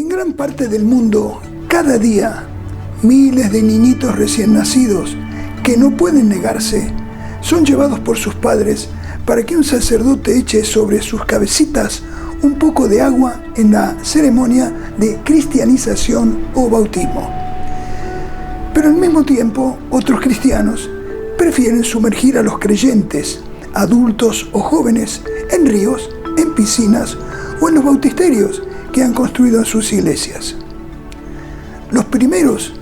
gran parte del mundo, cada día, miles de niñitos recién nacidos que no pueden negarse son llevados por sus padres para que un sacerdote eche sobre sus cabecitas un poco de agua en la ceremonia de cristianización o bautismo. Pero al mismo tiempo, otros cristianos prefieren sumergir a los creyentes, adultos o jóvenes, en ríos, en piscinas o en los bautisterios que han construido en sus iglesias. Los primeros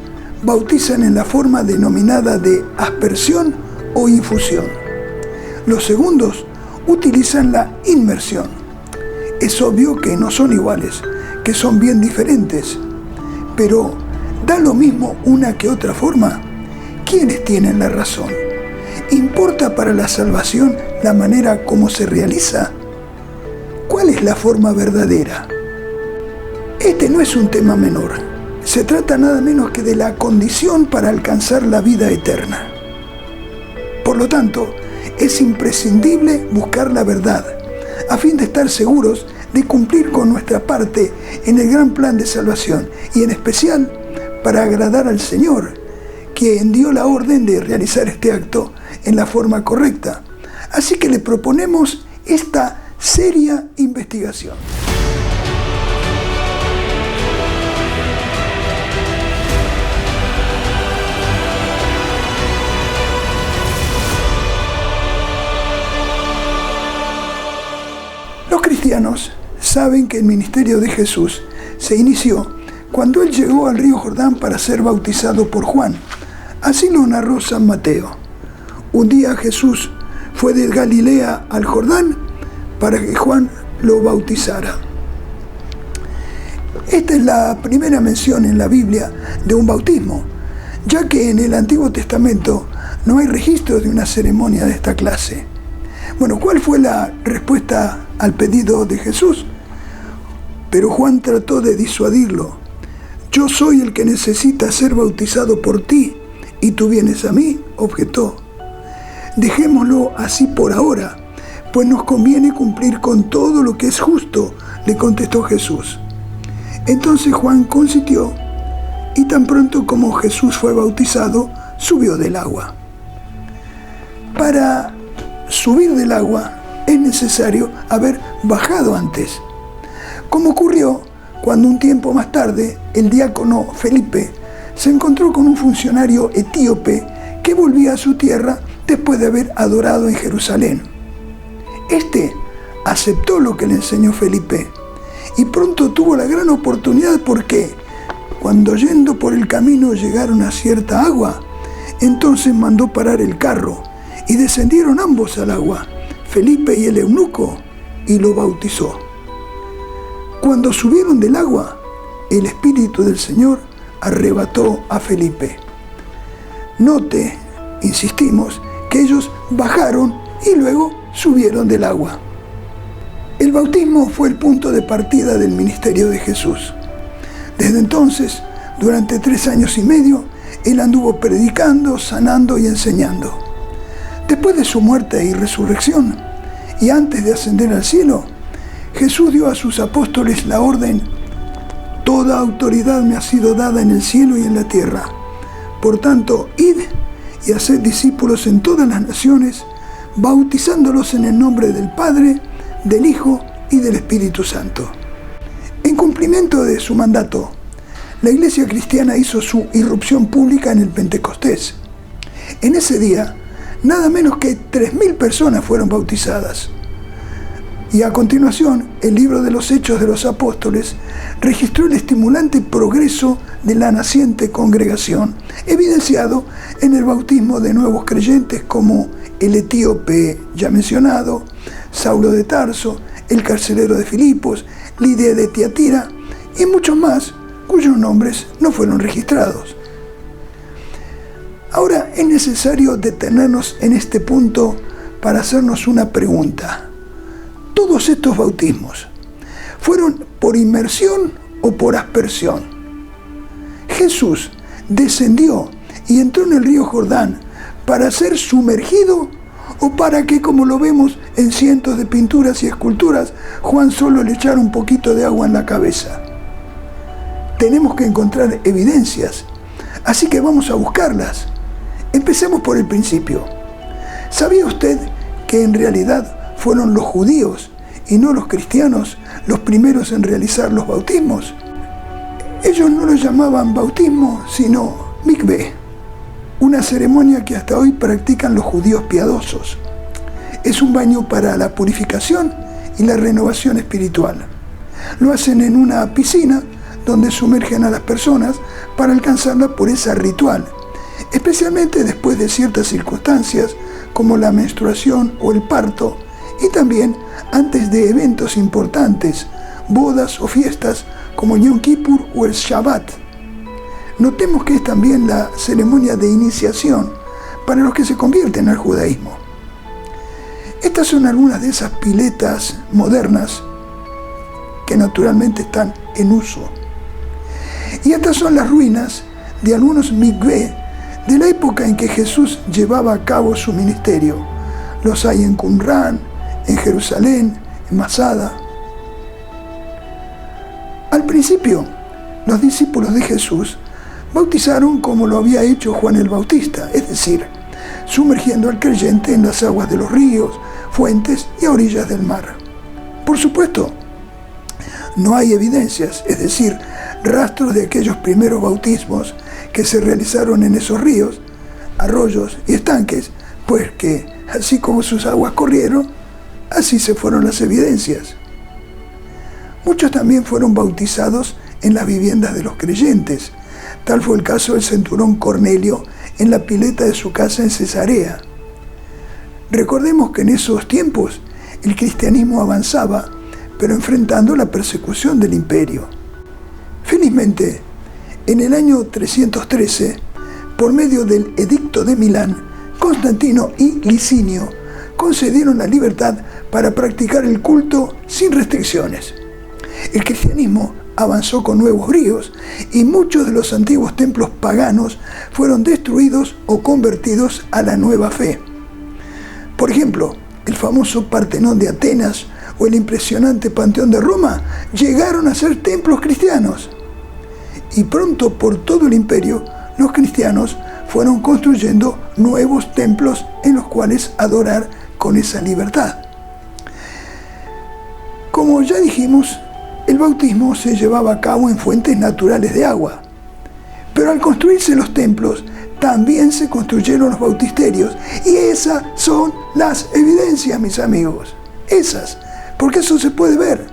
bautizan en la forma denominada de aspersión o infusión. Los segundos utilizan la inmersión. Es obvio que no son iguales, que son bien diferentes, pero ¿da lo mismo una que otra forma? ¿Quiénes tienen la razón? ¿Importa para la salvación la manera como se realiza? ¿Cuál es la forma verdadera? Este no es un tema menor. Se trata nada menos que de la condición para alcanzar la vida eterna. Por lo tanto, es imprescindible buscar la verdad, a fin de estar seguros de cumplir con nuestra parte en el gran plan de salvación, y en especial para agradar al Señor, quien dio la orden de realizar este acto en la forma correcta. Así que le proponemos esta seria investigación. Los cristianos saben que el ministerio de Jesús se inició cuando él llegó al río Jordán para ser bautizado por Juan. Así lo narró San Mateo. Un día Jesús fue de Galilea al Jordán para que Juan lo bautizara. Esta es la primera mención en la Biblia de un bautismo, ya que en el Antiguo Testamento no hay registro de una ceremonia de esta clase. Bueno, ¿cuál fue la respuesta al pedido de Jesús? Pero Juan trató de disuadirlo. «Yo soy el que necesita ser bautizado por ti, y tú vienes a mí», objetó. «Dejémoslo así por ahora, pues nos conviene cumplir con todo lo que es justo», le contestó Jesús. Entonces Juan consintió, y tan pronto como Jesús fue bautizado, subió del agua. Para subir del agua es necesario haber bajado antes, como ocurrió cuando un tiempo más tarde el diácono Felipe se encontró con un funcionario etíope que volvía a su tierra después de haber adorado en Jerusalén. Este aceptó lo que le enseñó Felipe y pronto tuvo la gran oportunidad, porque cuando yendo por el camino llegaron a cierta agua, entonces mandó parar el carro y descendieron ambos al agua, Felipe y el eunuco, y lo bautizó. Cuando subieron del agua, el Espíritu del Señor arrebató a Felipe. Note, insistimos, que ellos bajaron y luego subieron del agua. El bautismo fue el punto de partida del ministerio de Jesús. Desde entonces, durante 3 años y medio, él anduvo predicando, sanando y enseñando. Después de su muerte y resurrección, y antes de ascender al cielo, Jesús dio a sus apóstoles la orden: «Toda autoridad me ha sido dada en el cielo y en la tierra. Por tanto, id y haced discípulos en todas las naciones, bautizándolos en el nombre del Padre, del Hijo y del Espíritu Santo». En cumplimiento de su mandato, la Iglesia cristiana hizo su irrupción pública en el Pentecostés. En ese día, nada menos que 3.000 personas fueron bautizadas. Y a continuación, el libro de los Hechos de los Apóstoles registró el estimulante progreso de la naciente congregación, evidenciado en el bautismo de nuevos creyentes como el etíope ya mencionado, Saulo de Tarso, el carcelero de Filipos, Lidia de Tiatira y muchos más cuyos nombres no fueron registrados. Ahora es necesario detenernos en este punto para hacernos una pregunta. ¿Todos estos bautismos fueron por inmersión o por aspersión? ¿Jesús descendió y entró en el río Jordán para ser sumergido, o para que, como lo vemos en cientos de pinturas y esculturas, Juan solo le echara un poquito de agua en la cabeza? tenemos que encontrar evidencias, así que vamos a buscarlas. Empecemos por el principio. ¿Sabía usted que en realidad fueron los judíos y no los cristianos los primeros en realizar los bautismos? Ellos no lo llamaban bautismo, sino mikveh, una ceremonia que hasta hoy practican los judíos piadosos. Es un baño para la purificación y la renovación espiritual. Lo hacen en una piscina donde sumergen a las personas para alcanzar la pureza ritual, especialmente después de ciertas circunstancias como la menstruación o el parto, y también antes de eventos importantes, bodas o fiestas como Yom Kippur o el Shabbat. Notemos que es también la ceremonia de iniciación para los que se convierten al judaísmo. Estas son algunas de esas piletas modernas que naturalmente están en uso. Y estas son las ruinas de algunos mikveh de la época en que Jesús llevaba a cabo su ministerio. Los hay en Qumran, en Jerusalén, en Masada. Al principio, los discípulos de Jesús bautizaron como lo había hecho Juan el Bautista, es decir, sumergiendo al creyente en las aguas de los ríos, fuentes y a orillas del mar. Por supuesto, no hay evidencias, es decir, rastros de aquellos primeros bautismos que se realizaron en esos ríos, arroyos y estanques, pues que, así como sus aguas corrieron, así se fueron las evidencias. Muchos también fueron bautizados en las viviendas de los creyentes. Tal fue el caso del centurión Cornelio en la pileta de su casa en Cesarea. Recordemos que en esos tiempos el cristianismo avanzaba, pero enfrentando la persecución del imperio. Felizmente, en el año 313, por medio del Edicto de Milán, Constantino y Licinio concedieron la libertad para practicar el culto sin restricciones. El cristianismo avanzó con nuevos bríos y muchos de los antiguos templos paganos fueron destruidos o convertidos a la nueva fe. Por ejemplo, el famoso Partenón de Atenas o el impresionante Panteón de Roma llegaron a ser templos cristianos. Y pronto por todo el imperio, los cristianos fueron construyendo nuevos templos en los cuales adorar con esa libertad. Como ya dijimos, el bautismo se llevaba a cabo en fuentes naturales de agua. Pero al construirse los templos, también se construyeron los bautisterios. Y esas son las evidencias, mis amigos. Esas, porque eso se puede ver.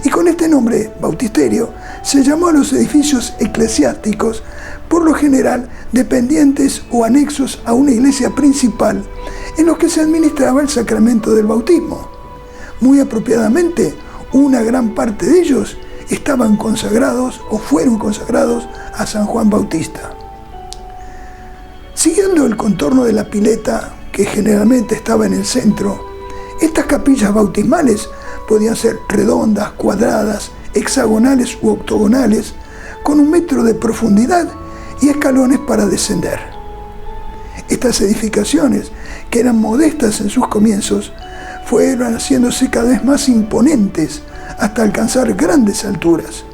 Y con este nombre, bautisterio, se llamó a los edificios eclesiásticos, por lo general dependientes o anexos a una iglesia principal, en los que se administraba el sacramento del bautismo. Muy apropiadamente, una gran parte de ellos estaban consagrados o fueron consagrados a San Juan Bautista. Siguiendo el contorno de la pileta, que generalmente estaba en el centro, estas capillas bautismales podían ser redondas, cuadradas, hexagonales u octogonales, con 1 metro de profundidad y escalones para descender. Estas edificaciones, que eran modestas en sus comienzos, fueron haciéndose cada vez más imponentes hasta alcanzar grandes alturas.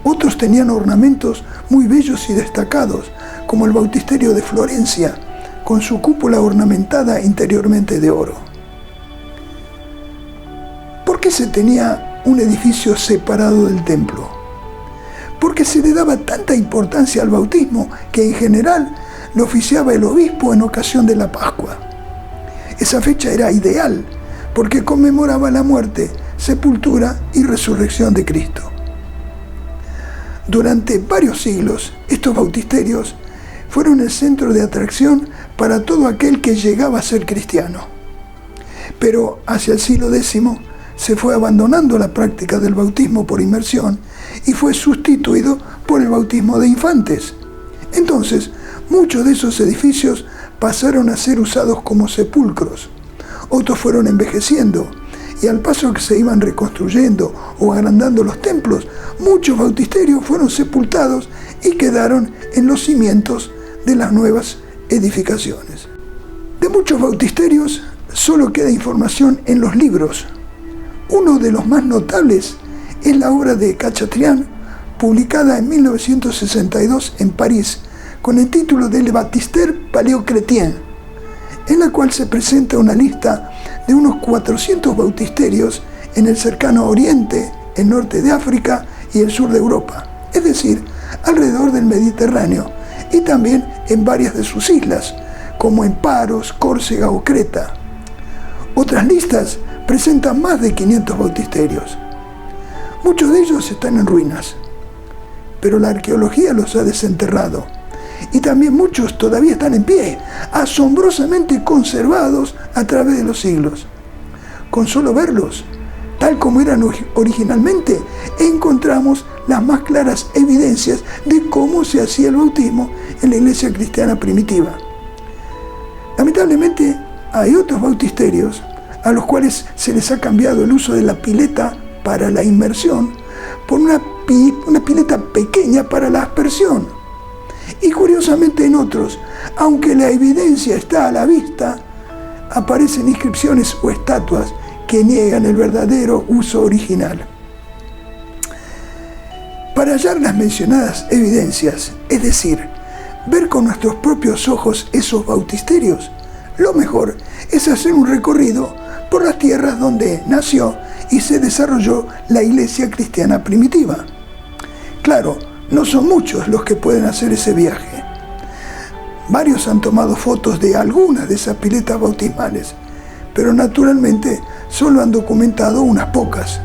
Otros tenían ornamentos muy bellos y destacados, como el bautisterio de Florencia, con su cúpula ornamentada interiormente de oro. ¿Por qué se tenía un edificio separado del templo? Porque se le daba tanta importancia al bautismo que en general lo oficiaba el obispo en ocasión de la Pascua. Esa fecha era ideal porque conmemoraba la muerte, sepultura y resurrección de Cristo. Durante varios siglos, estos bautisterios fueron el centro de atracción para todo aquel que llegaba a ser cristiano. Pero hacia el siglo X se fue abandonando la práctica del bautismo por inmersión y fue sustituido por el bautismo de infantes. Entonces, muchos de esos edificios pasaron a ser usados como sepulcros. Otros fueron envejeciendo, y al paso que se iban reconstruyendo o agrandando los templos, muchos bautisterios fueron sepultados y quedaron en los cimientos de las nuevas edificaciones. De muchos bautisterios solo queda información en los libros. Uno de los más notables es la obra de Cachatrián, publicada en 1962 en París, con el título de Le Baptistère paléochrétien, en la cual se presenta una lista de unos 400 bautisterios en el cercano Oriente, el norte de África y el sur de Europa, es decir, alrededor del Mediterráneo, y también en varias de sus islas, como en Paros, Córcega o Creta. Otras listas presentan más de 500 bautisterios. Muchos de ellos están en ruinas, pero la arqueología los ha desenterrado. Y también muchos todavía están en pie, asombrosamente conservados a través de los siglos. Con solo verlos, tal como eran originalmente, encontramos las más claras evidencias de cómo se hacía el bautismo en la iglesia cristiana primitiva. Lamentablemente, hay otros bautisterios a los cuales se les ha cambiado el uso de la pileta para la inmersión por una pileta pequeña para la aspersión. Y curiosamente en otros, aunque la evidencia está a la vista, aparecen inscripciones o estatuas que niegan el verdadero uso original. Para hallar las mencionadas evidencias, es decir, ver con nuestros propios ojos esos bautisterios, lo mejor es hacer un recorrido por las tierras donde nació y se desarrolló la iglesia cristiana primitiva. Claro, no son muchos los que pueden hacer ese viaje. Varios han tomado fotos de algunas de esas piletas bautismales, pero naturalmente solo han documentado unas pocas.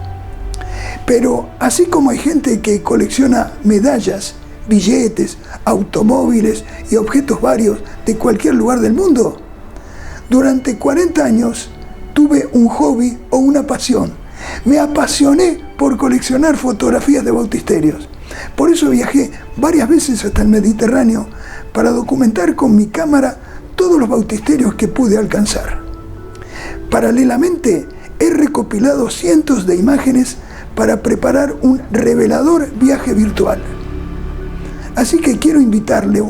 Pero así como hay gente que colecciona medallas, billetes, automóviles y objetos varios de cualquier lugar del mundo, durante 40 años tuve un hobby o una pasión. Me apasioné por coleccionar fotografías de bautisterios. Por eso viajé varias veces hasta el Mediterráneo para documentar con mi cámara todos los bautisterios que pude alcanzar. Paralelamente, he recopilado cientos de imágenes para preparar un revelador viaje virtual. Así que quiero invitarle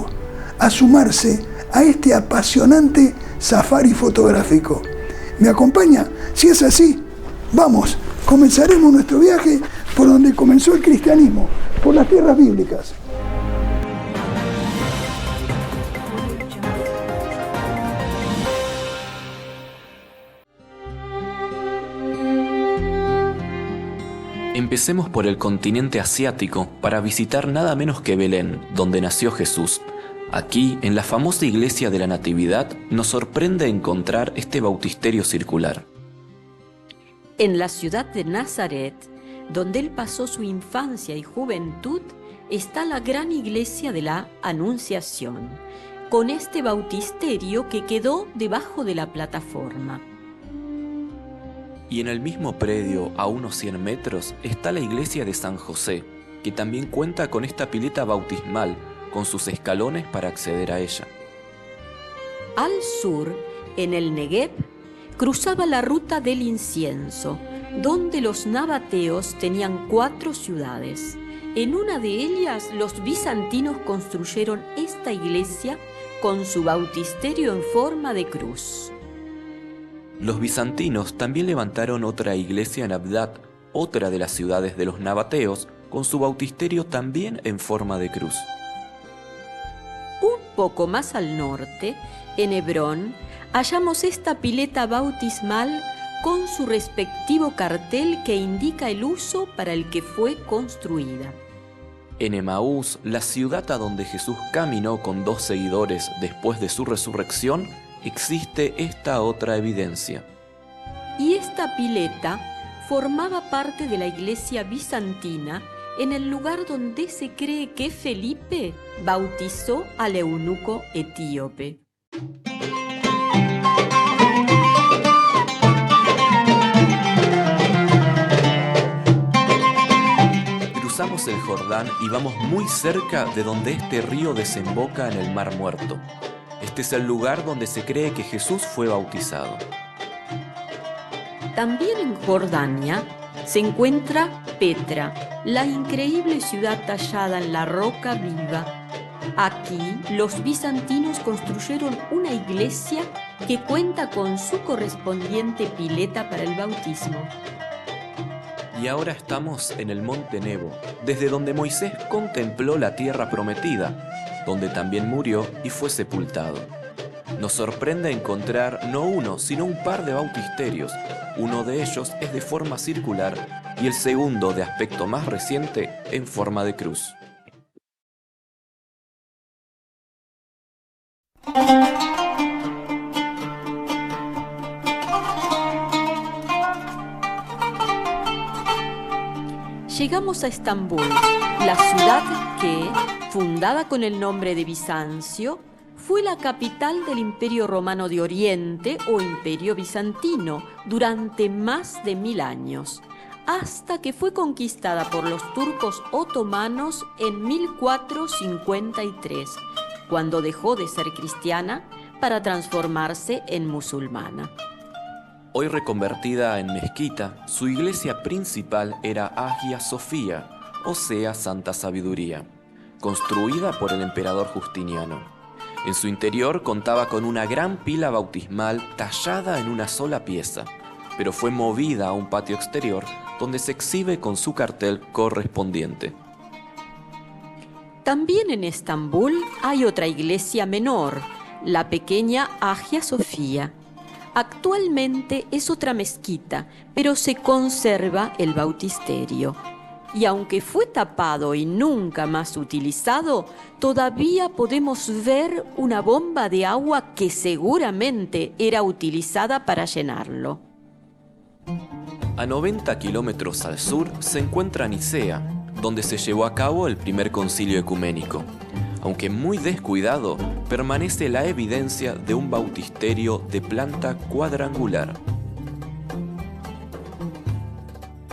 a sumarse a este apasionante safari fotográfico. ¿Me acompaña? Si es así, vamos, comenzaremos nuestro viaje por donde comenzó el cristianismo, por las tierras bíblicas. Empecemos por el continente asiático para visitar nada menos que Belén, donde nació Jesús. Aquí, en la famosa iglesia de la Natividad, nos sorprende encontrar este bautisterio circular. En la ciudad de Nazaret, donde él pasó su infancia y juventud, está la gran iglesia de la Anunciación, con este bautisterio que quedó debajo de la plataforma. Y en el mismo predio, a unos 100 metros, está la iglesia de San José, que también cuenta con esta pileta bautismal, con sus escalones para acceder a ella. Al sur, en el Negev, cruzaba la ruta del incienso, donde los nabateos tenían 4 ciudades. En una de ellas, los bizantinos construyeron esta iglesia con su bautisterio en forma de cruz. Los bizantinos también levantaron otra iglesia en Abdad, otra de las ciudades de los nabateos, con su bautisterio también en forma de cruz. Un poco más al norte, en Hebrón, hallamos esta pileta bautismal con su respectivo cartel que indica el uso para el que fue construida. En Emaús, la ciudad a donde Jesús caminó con 2 seguidores después de su resurrección, existe esta otra evidencia. Y esta pileta formaba parte de la iglesia bizantina en el lugar donde se cree que Felipe bautizó al eunuco etíope. Cruzamos el Jordán y vamos muy cerca de donde este río desemboca en el Mar Muerto. Este es el lugar donde se cree que Jesús fue bautizado. También en Jordania se encuentra Petra, la increíble ciudad tallada en la roca viva. Aquí los bizantinos construyeron una iglesia que cuenta con su correspondiente pileta para el bautismo. Y ahora estamos en el monte Nebo, desde donde Moisés contempló la tierra prometida, donde también murió y fue sepultado. Nos sorprende encontrar no uno, sino un par de bautisterios. Uno de ellos es de forma circular y el segundo, de aspecto más reciente, en forma de cruz. Llegamos a Estambul, la ciudad que, fundada con el nombre de Bizancio, fue la capital del Imperio Romano de Oriente o Imperio Bizantino durante más de 1000 años, hasta que fue conquistada por los turcos otomanos en 1453, cuando dejó de ser cristiana para transformarse en musulmana. Hoy reconvertida en mezquita, su iglesia principal era Hagia Sofía, o sea, Santa Sabiduría, construida por el emperador Justiniano. En su interior contaba con una gran pila bautismal tallada en una sola pieza, pero fue movida a un patio exterior donde se exhibe con su cartel correspondiente. También en Estambul hay otra iglesia menor, la pequeña Hagia Sofía. Actualmente es otra mezquita, pero se conserva el bautisterio. Y aunque fue tapado y nunca más utilizado, todavía podemos ver una bomba de agua que seguramente era utilizada para llenarlo. A 90 kilómetros al sur se encuentra Nicea, donde se llevó a cabo el primer concilio ecuménico. Aunque muy descuidado, permanece la evidencia de un bautisterio de planta cuadrangular.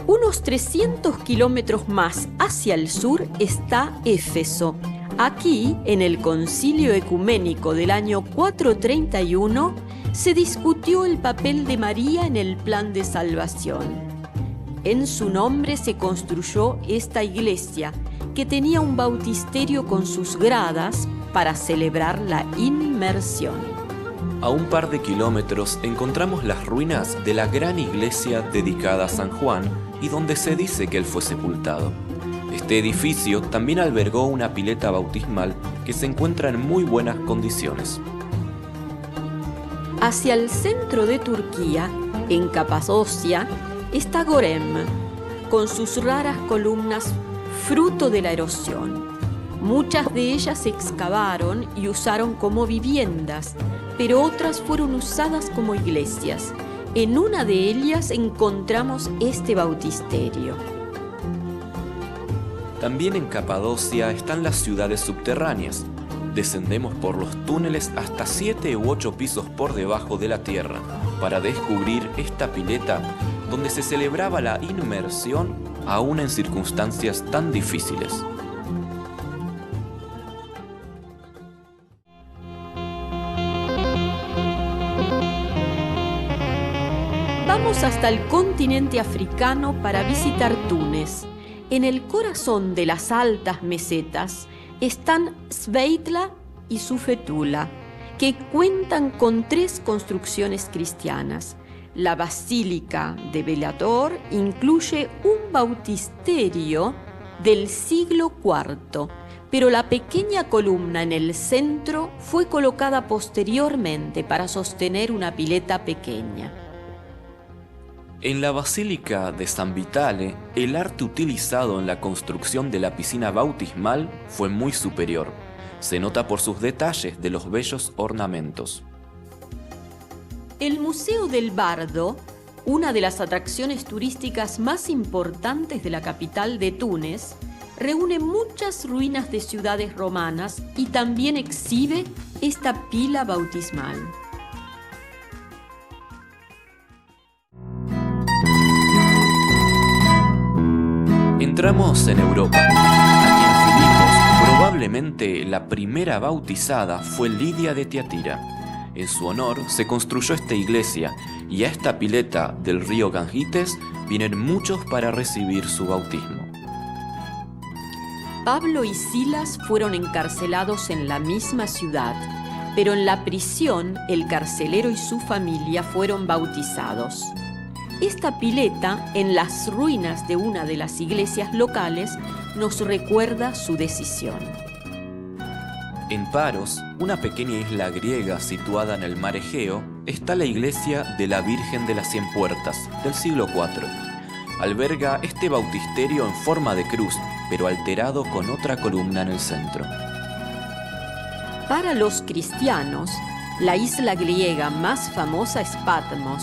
Unos 300 kilómetros más hacia el sur está Éfeso. Aquí, en el Concilio Ecuménico del año 431, se discutió el papel de María en el plan de salvación. En su nombre se construyó esta iglesia, que tenía un bautisterio con sus gradas para celebrar la inmersión. A un par de kilómetros encontramos las ruinas de la gran iglesia dedicada a San Juan y donde se dice que él fue sepultado. Este edificio también albergó una pileta bautismal que se encuentra en muy buenas condiciones. Hacia el centro de Turquía, en Capadocia, está Gorem, con sus raras columnas fruto de la erosión. Muchas de ellas se excavaron y usaron como viviendas, pero otras fueron usadas como iglesias. En una de ellas encontramos este bautisterio. También en Capadocia están las ciudades subterráneas. Descendemos por los túneles hasta 7 u 8 pisos por debajo de la tierra para descubrir esta pileta donde se celebraba la inmersión aún en circunstancias tan difíciles. Vamos hasta el continente africano para visitar Túnez. En el corazón de las altas mesetas están Sveitla y Sufetula, que cuentan con 3 construcciones cristianas. La Basílica de Bellator incluye un bautisterio del siglo IV, pero la pequeña columna en el centro fue colocada posteriormente para sostener una pileta pequeña. En la Basílica de San Vitale, el arte utilizado en la construcción de la piscina bautismal fue muy superior. Se nota por sus detalles de los bellos ornamentos. El Museo del Bardo, una de las atracciones turísticas más importantes de la capital de Túnez, reúne muchas ruinas de ciudades romanas y también exhibe esta pila bautismal. Entramos en Europa. Aquí en Filipos, probablemente la primera bautizada fue Lidia de Tiatira. En su honor se construyó esta iglesia y a esta pileta del río Gangites vienen muchos para recibir su bautismo. Pablo y Silas fueron encarcelados en la misma ciudad, pero en la prisión el carcelero y su familia fueron bautizados. Esta pileta, en las ruinas de una de las iglesias locales, nos recuerda su decisión. En Paros, una pequeña isla griega situada en el mar Egeo, está la iglesia de la Virgen de las Cien Puertas, del siglo IV. Alberga este bautisterio en forma de cruz, pero alterado con otra columna en el centro. Para los cristianos, la isla griega más famosa es Patmos,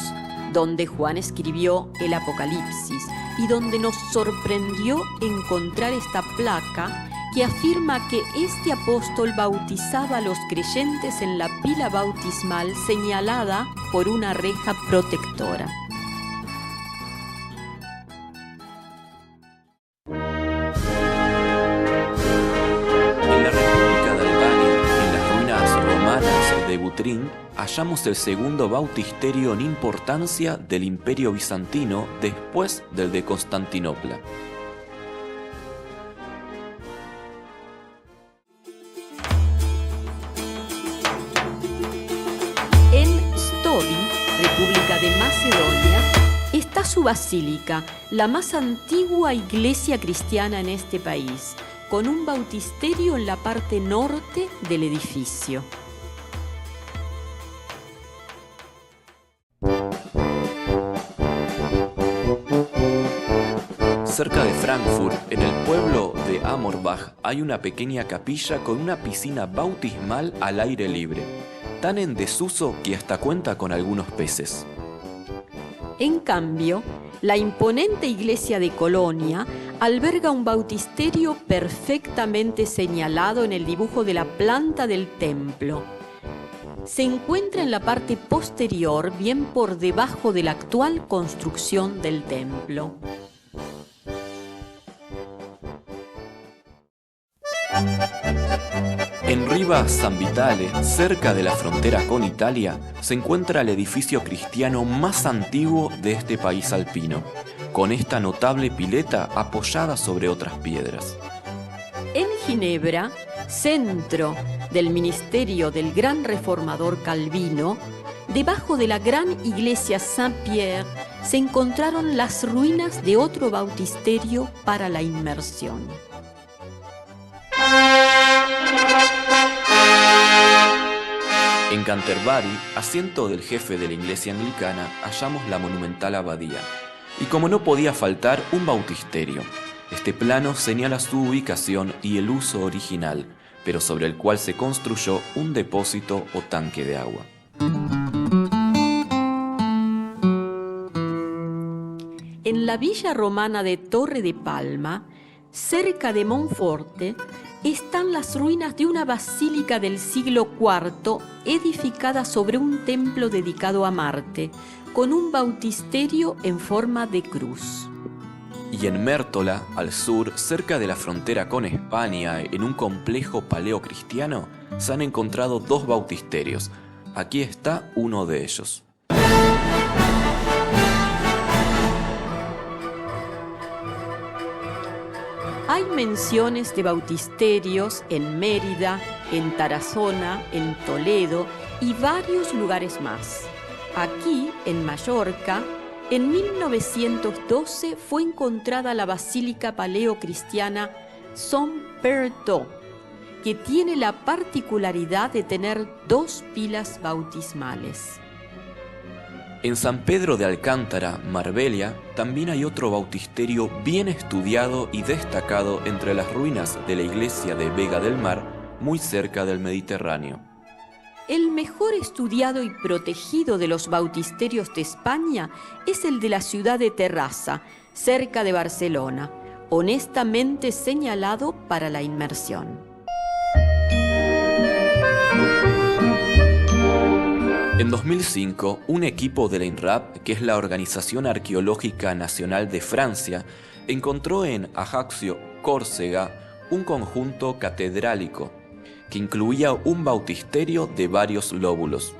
donde Juan escribió el Apocalipsis y donde nos sorprendió encontrar esta placa que afirma que este apóstol bautizaba a los creyentes en la pila bautismal señalada por una reja protectora. En la República de Albania, en las ruinas romanas de Butrin, hallamos el segundo bautisterio en importancia del Imperio Bizantino después del de Constantinopla. República de Macedonia, está su basílica, la más antigua iglesia cristiana en este país, con un bautisterio en la parte norte del edificio. Cerca de Frankfurt, en el pueblo de Amorbach, hay una pequeña capilla con una piscina bautismal al aire libre, tan en desuso que hasta cuenta con algunos peces. En cambio, la imponente iglesia de Colonia alberga un bautisterio perfectamente señalado en el dibujo de la planta del templo. Se encuentra en la parte posterior, bien por debajo de la actual construcción del templo. En Riva San Vitale, cerca de la frontera con Italia, se encuentra el edificio cristiano más antiguo de este país alpino, con esta notable pileta apoyada sobre otras piedras. En Ginebra, centro del ministerio del gran reformador Calvino, debajo de la gran iglesia Saint-Pierre, se encontraron las ruinas de otro bautisterio para la inmersión. En Canterbury, asiento del jefe de la iglesia anglicana, hallamos la monumental abadía. Y como no podía faltar, un bautisterio. Este plano señala su ubicación y el uso original, pero sobre el cual se construyó un depósito o tanque de agua. En la villa romana de Torre de Palma, cerca de Monforte, están las ruinas de una basílica del siglo IV edificada sobre un templo dedicado a Marte, con un bautisterio en forma de cruz. Y en Mértola, al sur, cerca de la frontera con España, en un complejo paleocristiano, se han encontrado dos bautisterios. Aquí está uno de ellos. Hay menciones de bautisterios en Mérida, en Tarazona, en Toledo y varios lugares más. Aquí, en Mallorca, en 1912 fue encontrada la basílica paleocristiana Saint-Berthod, que tiene la particularidad de tener dos pilas bautismales. En San Pedro de Alcántara, Marbella, también hay otro bautisterio bien estudiado y destacado entre las ruinas de la iglesia de Vega del Mar, muy cerca del Mediterráneo. El mejor estudiado y protegido de los bautisterios de España es el de la ciudad de Terrassa, cerca de Barcelona, honestamente señalado para la inmersión. En 2005, un equipo de la INRAP, que es la Organización Arqueológica Nacional de Francia, encontró en Ajaccio, Córcega, un conjunto catedrálico que incluía un bautisterio de varios lóbulos.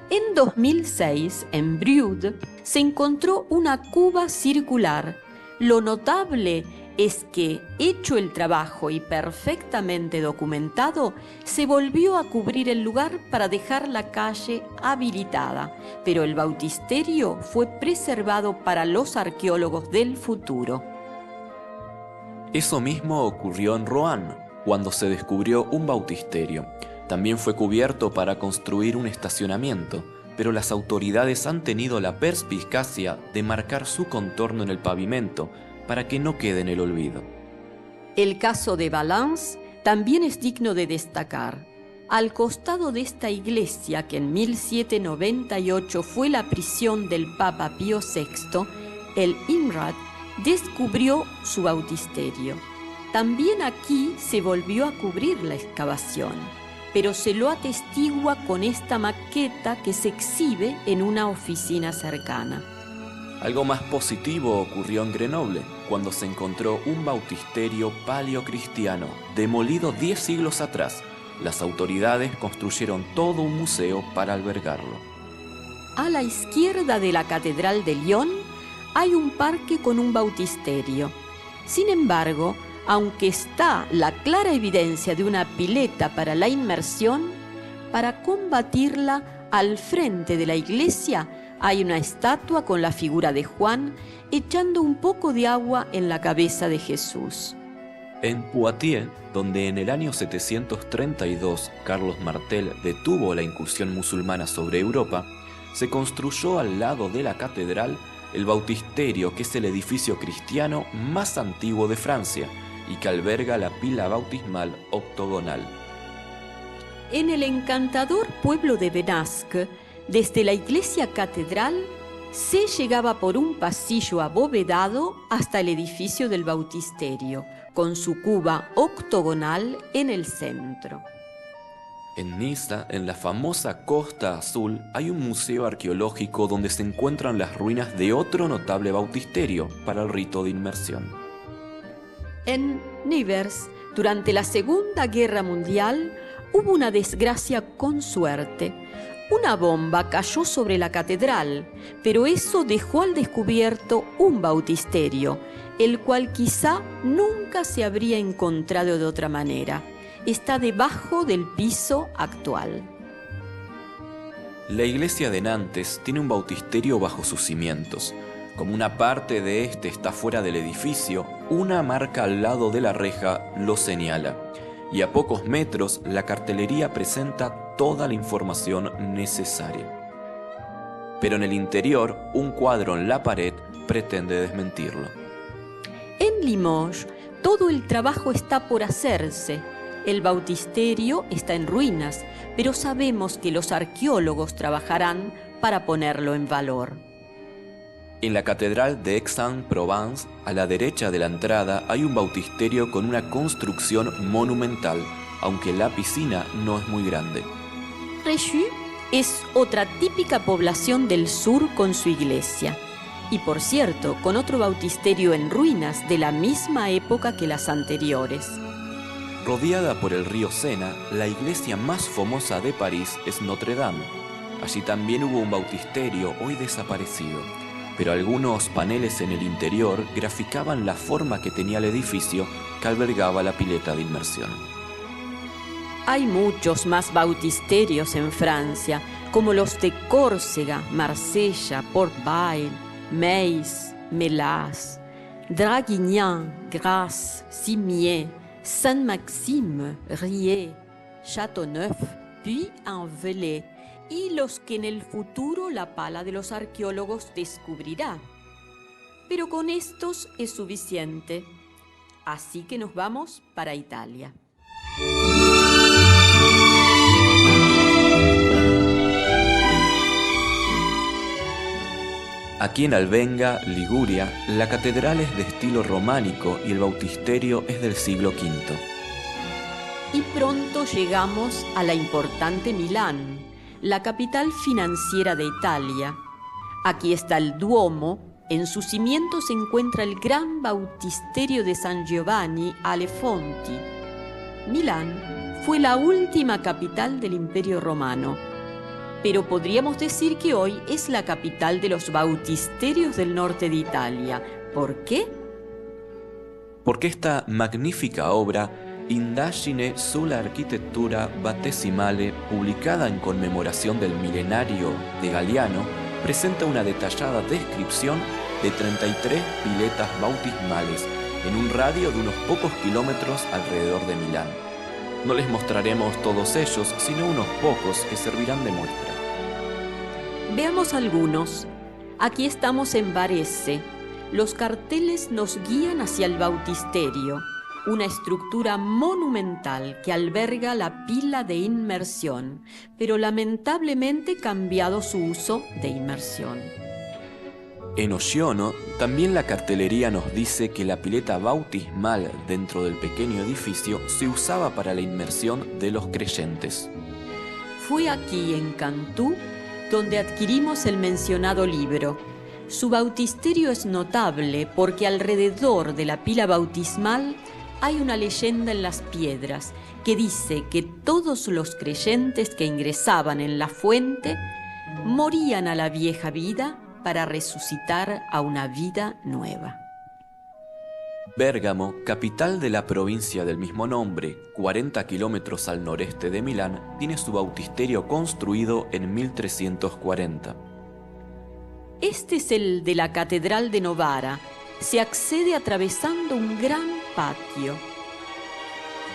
En 2006, en Brioude, se encontró una cuba circular. Lo notable es que, hecho el trabajo y perfectamente documentado, se volvió a cubrir el lugar para dejar la calle habilitada, pero el bautisterio fue preservado para los arqueólogos del futuro. Eso mismo ocurrió en Roanne, cuando se descubrió un bautisterio. También fue cubierto para construir un estacionamiento, pero las autoridades han tenido la perspicacia de marcar su contorno en el pavimento para que no quede en el olvido. El caso de Valence también es digno de destacar. Al costado de esta iglesia, que en 1798 fue la prisión del Papa Pío VI, el INRAD descubrió su bautisterio. También aquí se volvió a cubrir la excavación, pero se lo atestigua con esta maqueta que se exhibe en una oficina cercana. Algo más positivo ocurrió en Grenoble, cuando se encontró un bautisterio paleocristiano, demolido 10 siglos atrás. Las autoridades construyeron todo un museo para albergarlo. A la izquierda de la Catedral de Lyon hay un parque con un bautisterio. Sin embargo, aunque está la clara evidencia de una pileta para la inmersión, para combatirla, al frente de la iglesia hay una estatua con la figura de Juan echando un poco de agua en la cabeza de Jesús. En Poitiers, donde en el año 732 Carlos Martel detuvo la incursión musulmana sobre Europa, se construyó al lado de la catedral el bautisterio, que es el edificio cristiano más antiguo de Francia y que alberga la pila bautismal octogonal. En el encantador pueblo de Benasque, desde la iglesia catedral, se llegaba por un pasillo abovedado hasta el edificio del bautisterio, con su cuba octogonal en el centro. En Niza, en la famosa Costa Azul, hay un museo arqueológico donde se encuentran las ruinas de otro notable bautisterio para el rito de inmersión. En Nevers, durante la Segunda Guerra Mundial, hubo una desgracia con suerte. Una bomba cayó sobre la catedral, pero eso dejó al descubierto un bautisterio, el cual quizá nunca se habría encontrado de otra manera. Está debajo del piso actual. La iglesia de Nantes tiene un bautisterio bajo sus cimientos. Como una parte de este está fuera del edificio, una marca al lado de la reja lo señala. Y a pocos metros, la cartelería presenta toda la información necesaria. Pero en el interior, un cuadro en la pared pretende desmentirlo. En Limoges, todo el trabajo está por hacerse. El bautisterio está en ruinas, pero sabemos que los arqueólogos trabajarán para ponerlo en valor. En la catedral de Aix-en-Provence, a la derecha de la entrada, hay un bautisterio con una construcción monumental, aunque la piscina no es muy grande. Fréjus es otra típica población del sur con su iglesia. Y por cierto, con otro bautisterio en ruinas de la misma época que las anteriores. Rodeada por el río Sena, la iglesia más famosa de París es Notre Dame. Allí también hubo un bautisterio hoy desaparecido, pero algunos paneles en el interior graficaban la forma que tenía el edificio que albergaba la pileta de inmersión. Hay muchos más bautisterios en Francia, como los de Córcega, Marsella, Port-Bail, Metz, Mélas, Draguignan, Grasse, Cimiez, Saint-Maxime, Riez, Châteauneuf, puis en-Velay, y los que en el futuro la pala de los arqueólogos descubrirá. Pero con estos es suficiente. Así que nos vamos para Italia. Aquí en Albenga, Liguria, la catedral es de estilo románico y el bautisterio es del siglo V. Y pronto llegamos a la importante Milán, la capital financiera de Italia. Aquí está el Duomo, en sus cimientos se encuentra el gran bautisterio de San Giovanni alle Fonti. Milán fue la última capital del Imperio Romano, pero podríamos decir que hoy es la capital de los bautisterios del norte de Italia. ¿Por qué? porque esta magnífica obra, Indagine sulla architettura battesimale, publicada en conmemoración del milenario de Galiano, presenta una detallada descripción de 33 piletas bautismales en un radio de unos pocos kilómetros alrededor de Milán. No les mostraremos todos ellos, sino unos pocos que servirán de muestra. Veamos algunos. Aquí estamos en Varese. Los carteles nos guían hacia el bautisterio, una estructura monumental que alberga la pila de inmersión, pero lamentablemente cambiado su uso de inmersión. En Oggiono, también la cartelería nos dice que la pileta bautismal dentro del pequeño edificio se usaba para la inmersión de los creyentes. Fue aquí, en Cantú, donde adquirimos el mencionado libro. Su bautisterio es notable porque alrededor de la pila bautismal hay una leyenda en las piedras que dice que todos los creyentes que ingresaban en la fuente morían a la vieja vida para resucitar a una vida nueva. Bérgamo, capital de la provincia del mismo nombre, 40 kilómetros al noreste de Milán, tiene su bautisterio construido en 1340. Este es el de la Catedral de Novara. Se accede atravesando un gran patio.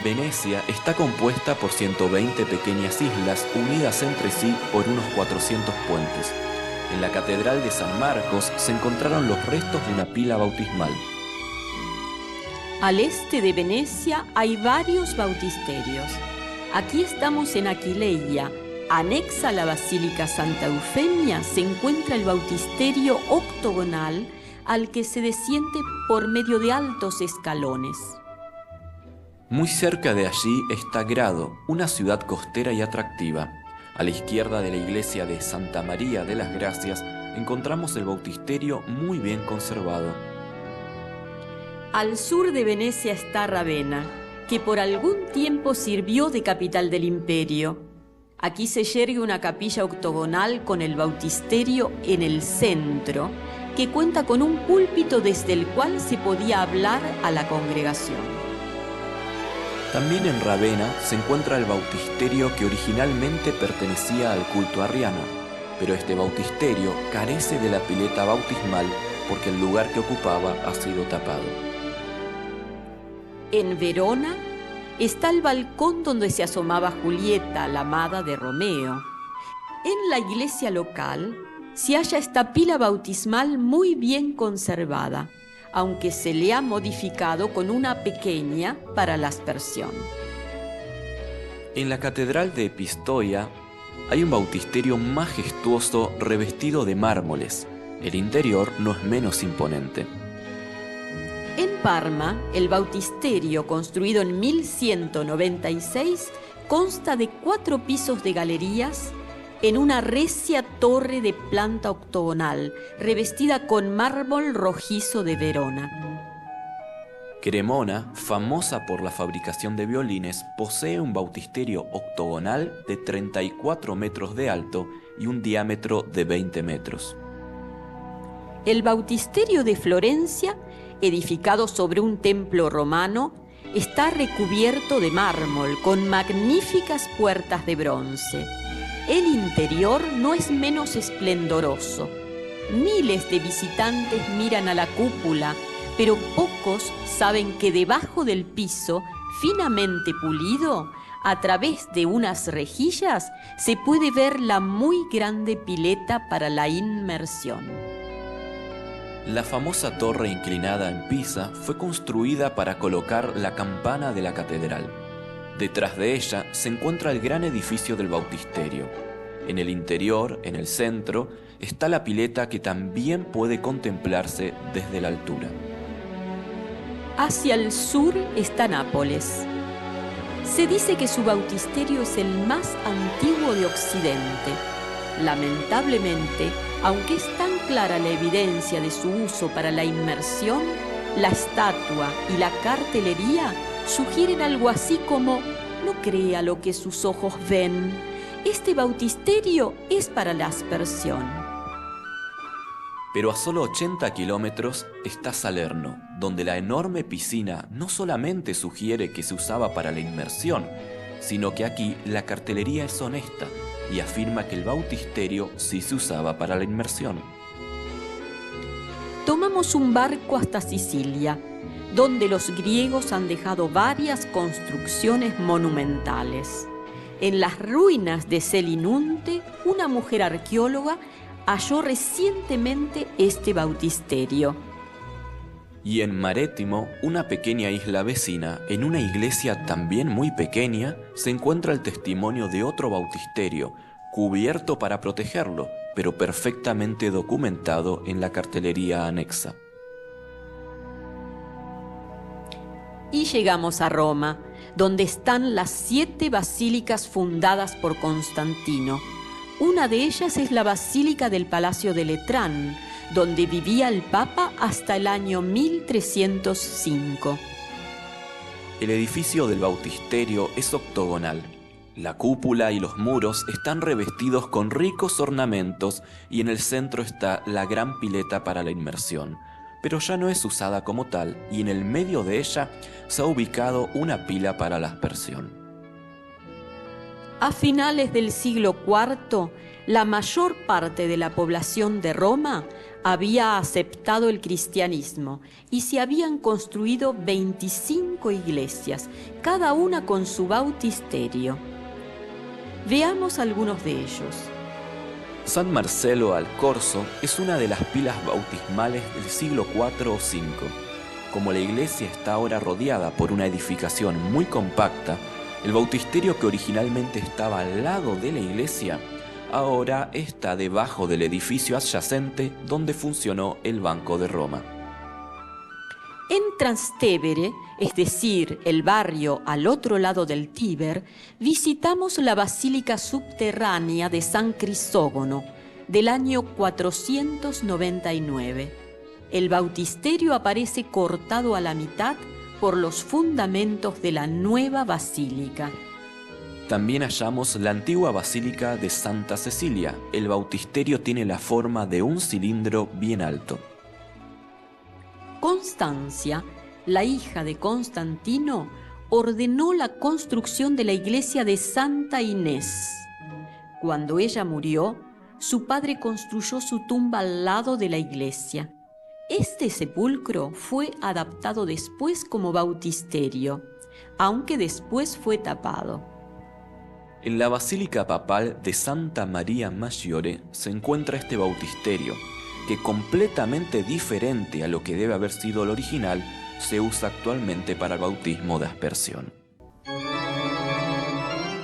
Venecia está compuesta por 120 pequeñas islas unidas entre sí por unos 400 puentes. En la Catedral de San Marcos se encontraron los restos de una pila bautismal. Al este de Venecia hay varios bautisterios. Aquí estamos en Aquileia. Anexa a la Basílica Santa Eufemia se encuentra el bautisterio octogonal al que se desciende por medio de altos escalones. Muy cerca de allí está Grado, una ciudad costera y atractiva. A la izquierda de la iglesia de Santa María de las Gracias encontramos el bautisterio muy bien conservado. Al sur de Venecia está Ravenna, que por algún tiempo sirvió de capital del imperio. Aquí se yergue una capilla octogonal con el bautisterio en el centro, que cuenta con un púlpito desde el cual se podía hablar a la congregación. También en Ravenna se encuentra el bautisterio que originalmente pertenecía al culto arriano, pero este bautisterio carece de la pileta bautismal porque el lugar que ocupaba ha sido tapado. En Verona está el balcón donde se asomaba Julieta, la amada de Romeo. En la iglesia local se halla esta pila bautismal muy bien conservada, aunque se le ha modificado con una pequeña para la aspersión. En la catedral de Pistoia hay un bautisterio majestuoso revestido de mármoles. El interior no es menos imponente. En Parma, el bautisterio, construido en 1196, consta de 4 pisos de galerías en una recia torre de planta octogonal, revestida con mármol rojizo de Verona. Cremona, famosa por la fabricación de violines, posee un bautisterio octogonal de 34 metros de alto y un diámetro de 20 metros. El bautisterio de Florencia, edificado sobre un templo romano, está recubierto de mármol con magníficas puertas de bronce. El interior no es menos esplendoroso. Miles de visitantes miran a la cúpula, pero pocos saben que debajo del piso, finamente pulido, a través de unas rejillas, se puede ver la muy grande pileta para la inmersión. La famosa torre inclinada en Pisa fue construida para colocar la campana de la catedral. Detrás de ella se encuentra el gran edificio del bautisterio. En el interior, en el centro, está la pileta que también puede contemplarse desde la altura. Hacia el sur está Nápoles. Se dice que su bautisterio es el más antiguo de Occidente. Lamentablemente, aunque es tan clara la evidencia de su uso para la inmersión, la estatua y la cartelería sugieren algo así como: no crea lo que sus ojos ven, este bautisterio es para la aspersión. Pero a solo 80 kilómetros está Salerno, donde la enorme piscina no solamente sugiere que se usaba para la inmersión, sino que aquí la cartelería es honesta y afirma que el bautisterio sí se usaba para la inmersión. Tomamos un barco hasta Sicilia, donde los griegos han dejado varias construcciones monumentales. En las ruinas de Selinunte, una mujer arqueóloga halló recientemente este bautisterio. Y en Marétimo, una pequeña isla vecina, en una iglesia también muy pequeña, se encuentra el testimonio de otro bautisterio, cubierto para protegerlo, pero perfectamente documentado en la cartelería anexa. Y llegamos a Roma, donde están las 7 basílicas fundadas por Constantino. Una de ellas es la Basílica del Palacio de Letrán, donde vivía el Papa hasta el año 1305. El edificio del bautisterio es octogonal. La cúpula y los muros están revestidos con ricos ornamentos y en el centro está la gran pileta para la inmersión, pero ya no es usada como tal y en el medio de ella se ha ubicado una pila para la aspersión. A finales del siglo IV, la mayor parte de la población de Roma había aceptado el cristianismo y se habían construido 25 iglesias, cada una con su bautisterio. Veamos algunos de ellos. San Marcelo al Corso es una de las pilas bautismales del siglo IV o V. Como la iglesia está ahora rodeada por una edificación muy compacta, el bautisterio que originalmente estaba al lado de la iglesia, ahora está debajo del edificio adyacente donde funcionó el Banco de Roma. En Trastevere, es decir, el barrio al otro lado del Tíber, visitamos la basílica subterránea de San Crisógono, del año 499. El bautisterio aparece cortado a la mitad por los fundamentos de la nueva basílica. También hallamos la antigua basílica de Santa Cecilia. El bautisterio tiene la forma de un cilindro bien alto. Constancia, la hija de Constantino, ordenó la construcción de la iglesia de Santa Inés. Cuando ella murió, su padre construyó su tumba al lado de la iglesia. Este sepulcro fue adaptado después como bautisterio, aunque después fue tapado. En la Basílica Papal de Santa María Maggiore se encuentra este bautisterio, que completamente diferente a lo que debe haber sido el original, se usa actualmente para el bautismo de aspersión.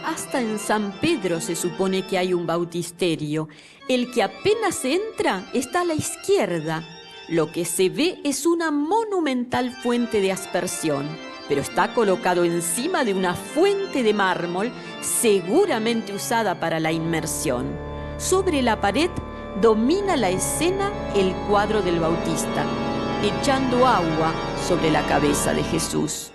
Hasta en San Pedro se supone que hay un bautisterio. El que apenas entra está a la izquierda. Lo que se ve es una monumental fuente de aspersión, pero está colocado encima de una fuente de mármol seguramente usada para la inmersión. Sobre la pared domina la escena el cuadro del Bautista, echando agua sobre la cabeza de Jesús.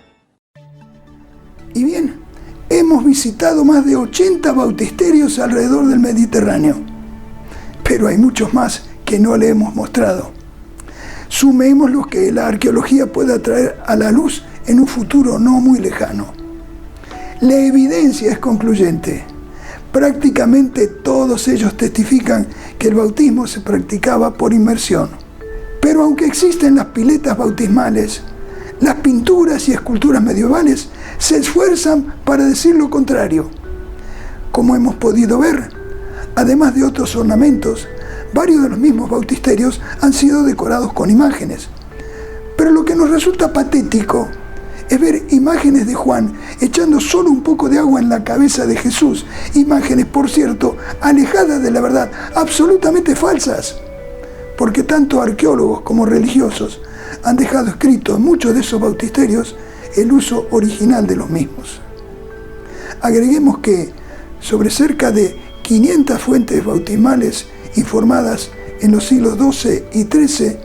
Y bien, hemos visitado más de 80 bautisterios alrededor del Mediterráneo, pero hay muchos más que no le hemos mostrado. Sumemos los que la arqueología pueda traer a la luz en un futuro no muy lejano. La evidencia es concluyente. Prácticamente todos ellos testifican que el bautismo se practicaba por inmersión. Pero aunque existen las piletas bautismales, las pinturas y esculturas medievales se esfuerzan para decir lo contrario. Como hemos podido ver, además de otros ornamentos, varios de los mismos bautisterios han sido decorados con imágenes. Pero lo que nos resulta patético es ver imágenes de Juan echando solo un poco de agua en la cabeza de Jesús. Imágenes, por cierto, alejadas de la verdad, absolutamente falsas. Porque tanto arqueólogos como religiosos han dejado escrito en muchos de esos bautisterios el uso original de los mismos. Agreguemos que sobre cerca de 500 fuentes bautismales informadas en los siglos XII y XIII,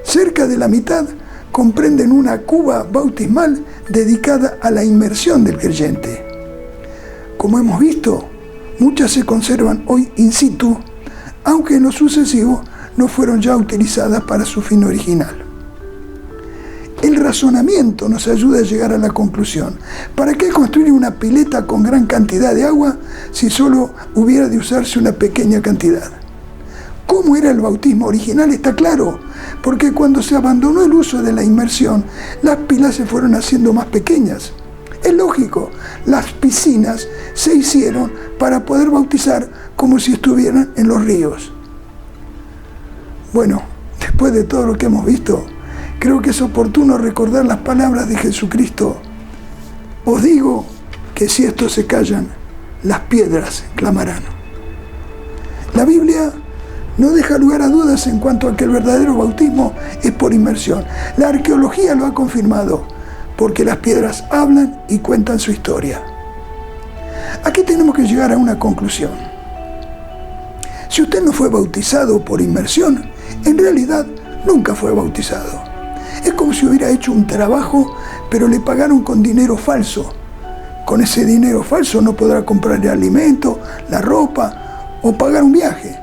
cerca de la mitad comprenden una cuba bautismal dedicada a la inmersión del creyente. Como hemos visto, muchas se conservan hoy in situ, aunque en lo sucesivo no fueron ya utilizadas para su fin original. razonamiento nos ayude a llegar a la conclusión. ¿Para qué construir una pileta con gran cantidad de agua si solo hubiera de usarse una pequeña cantidad? ¿Cómo era el bautismo original? Está claro, porque cuando se abandonó el uso de la inmersión, las pilas se fueron haciendo más pequeñas. Es lógico, las piscinas se hicieron para poder bautizar como si estuvieran en los ríos. Bueno, después de todo lo que hemos visto, creo que es oportuno recordar las palabras de Jesucristo. Os digo que si estos se callan, las piedras clamarán. La Biblia no deja lugar a dudas en cuanto a que el verdadero bautismo es por inmersión. La arqueología lo ha confirmado, porque las piedras hablan y cuentan su historia. Aquí tenemos que llegar a una conclusión. Si usted no fue bautizado por inmersión, en realidad nunca fue bautizado. Es como si hubiera hecho un trabajo, pero le pagaron con dinero falso. Con ese dinero falso no podrá comprar el alimento, la ropa o pagar un viaje.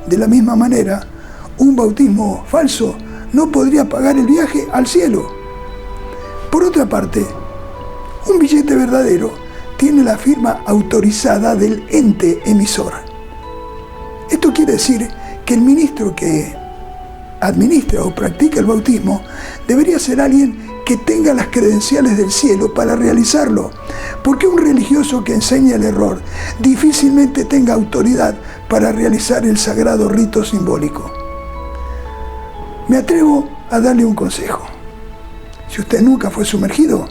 De la misma manera, un bautismo falso no podría pagar el viaje al cielo. Por otra parte, un billete verdadero tiene la firma autorizada del ente emisor. Esto quiere decir que el ministro que administra o practica el bautismo debería ser alguien que tenga las credenciales del cielo para realizarlo, porque un religioso que enseña el error difícilmente tenga autoridad para realizar el sagrado rito simbólico. Me atrevo a darle un consejo. Si usted nunca fue sumergido,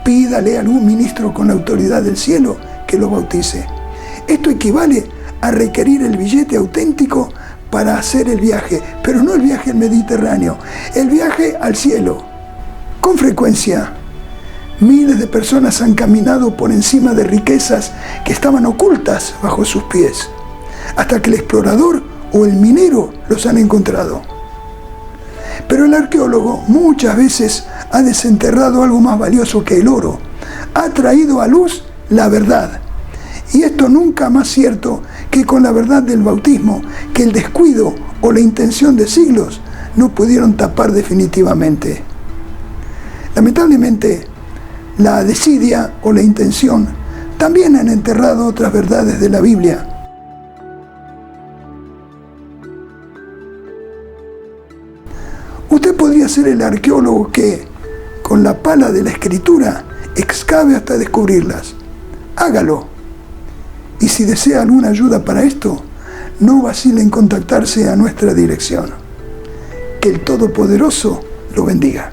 pídale a algún ministro con la autoridad del cielo que lo bautice. Esto equivale a requerir el billete auténtico para hacer el viaje, pero no el viaje al Mediterráneo, el viaje al cielo. Con frecuencia, miles de personas han caminado por encima de riquezas que estaban ocultas bajo sus pies, hasta que el explorador o el minero los han encontrado. Pero el arqueólogo muchas veces ha desenterrado algo más valioso que el oro. Ha traído a luz la verdad. Y esto nunca más cierto que con la verdad del bautismo, que el descuido o la intención de siglos no pudieron tapar definitivamente. Lamentablemente, la desidia o la intención también han enterrado otras verdades de la Biblia. Usted podría ser el arqueólogo que, con la pala de la Escritura, excave hasta descubrirlas. Hágalo. Y si desea alguna ayuda para esto, no vacile en contactarse a nuestra dirección. Que el Todopoderoso lo bendiga.